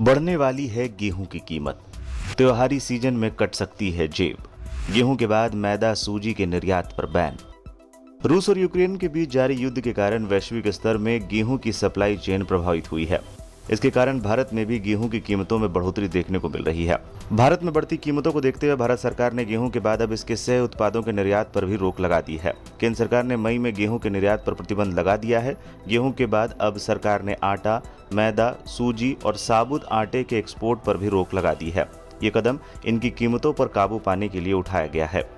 बढ़ने वाली है गेहूं की कीमत। त्योहारी सीजन में कट सकती है जेब। गेहूं के बाद मैदा सूजी के निर्यात पर बैन। रूस और यूक्रेन के बीच जारी युद्ध के कारण वैश्विक स्तर में गेहूं की सप्लाई चेन प्रभावित हुई है। इसके कारण भारत में भी गेहूं की कीमतों में बढ़ोतरी देखने को मिल रही है। भारत में बढ़ती कीमतों को देखते हुए भारत सरकार ने गेहूं के बाद अब इसके सह उत्पादों के निर्यात पर भी रोक लगा दी है। केंद्र सरकार ने मई में गेहूं के निर्यात पर प्रतिबंध लगा दिया है। गेहूं के बाद अब सरकार ने आटा, मैदा, सूजी और साबुत आटे के एक्सपोर्ट पर भी रोक लगा दी है। ये कदम इनकी कीमतों पर काबू पाने के लिए उठाया गया है।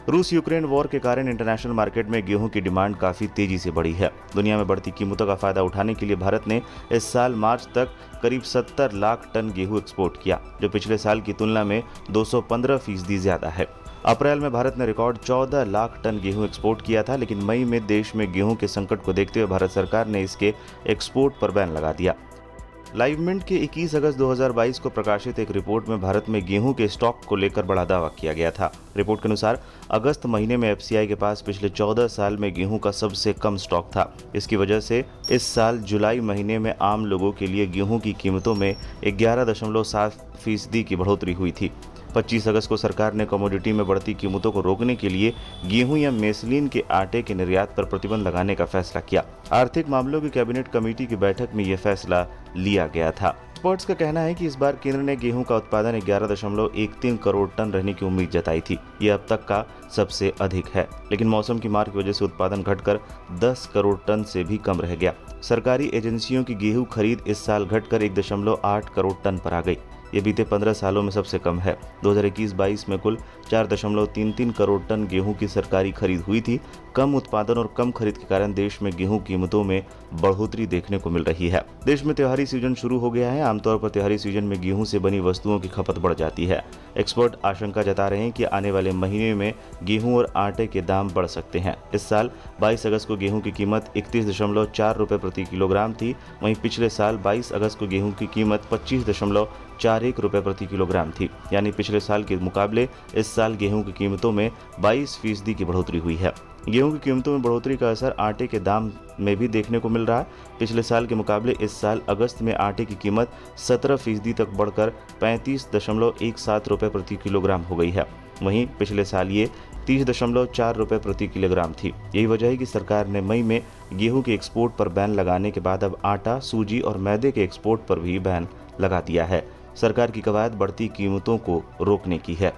रूस यूक्रेन वॉर के कारण इंटरनेशनल मार्केट में गेहूं की डिमांड काफी तेजी से बढ़ी है। दुनिया में बढ़ती कीमतों का फायदा उठाने के लिए भारत ने इस साल मार्च तक करीब 70 लाख टन गेहूं एक्सपोर्ट किया, जो पिछले साल की तुलना में 215% ज्यादा है। अप्रैल में भारत ने रिकॉर्ड 14 लाख टन गेहूं एक्सपोर्ट किया था, लेकिन मई में देश में गेहूं के संकट को देखते हुए भारत सरकार ने इसके एक्सपोर्ट पर बैन लगा दिया। लाइवमिंट के 21 अगस्त 2022 को प्रकाशित एक रिपोर्ट में भारत में गेहूं के स्टॉक को लेकर बड़ा दावा किया गया था। रिपोर्ट के अनुसार अगस्त महीने में एफसीआई के पास पिछले 14 साल में गेहूं का सबसे कम स्टॉक था। इसकी वजह से इस साल जुलाई महीने में आम लोगों के लिए गेहूं की कीमतों में 11.7% की बढ़ोतरी हुई थी। 25 अगस्त को सरकार ने कमोडिटी में बढ़ती कीमतों को रोकने के लिए गेहूं या मेसलिन के आटे के निर्यात पर प्रतिबंध लगाने का फैसला किया। आर्थिक मामलों की कैबिनेट कमेटी की बैठक में यह फैसला लिया गया था। एक्सपर्ट्स का कहना है कि इस बार केंद्र ने गेहूं का उत्पादन 11.13 करोड़ टन रहने की उम्मीद जताई थी। यह अब तक का सबसे अधिक है, लेकिन मौसम की मार की वजह से उत्पादन घटकर 10 करोड़ टन से भी कम रह गया। सरकारी एजेंसियों की गेहूं खरीद इस साल घटकर 1.8 करोड़ टन पर आ गई। ये बीते 15 सालों में सबसे कम है। 2021-22 में कुल 4.33 करोड़ टन गेहूं की सरकारी खरीद हुई थी। कम उत्पादन और कम खरीद के कारण देश में गेहूं कीमतों में बढ़ोतरी देखने को मिल रही है। देश में त्योहारी सीजन शुरू हो गया है। आमतौर पर त्योहारी सीजन में गेहूं से बनी वस्तुओं की खपत बढ़ जाती है। एक्सपर्ट आशंका जता रहे हैं कि आने वाले महीने में गेहूं और आटे के दाम बढ़ सकते हैं। इस साल 22 अगस्त को गेहूं की कीमत 31.4 रुपये प्रति किलोग्राम थी। वहीं पिछले साल 22 अगस्त को गेहूं की कीमत 25.41 रुपये प्रति किलोग्राम थी। यानी पिछले साल के मुकाबले इस साल गेहूं की कीमतों में 22% की बढ़ोतरी हुई है। गेहूं की कीमतों में बढ़ोतरी का असर आटे के दाम में भी देखने को मिल रहा है। पिछले साल के मुकाबले इस साल अगस्त में आटे की कीमत 17% तक बढ़कर 35.17 रुपये प्रति किलोग्राम हो गई है। वहीं पिछले साल ये 30.4 रुपये प्रति किलोग्राम थी। यही वजह है कि सरकार ने मई में गेहूं के एक्सपोर्ट पर बैन लगाने के बाद अब आटा, सूजी और मैदे के एक्सपोर्ट पर भी बैन लगा दिया है। सरकार की कवायद बढ़ती कीमतों को रोकने की है।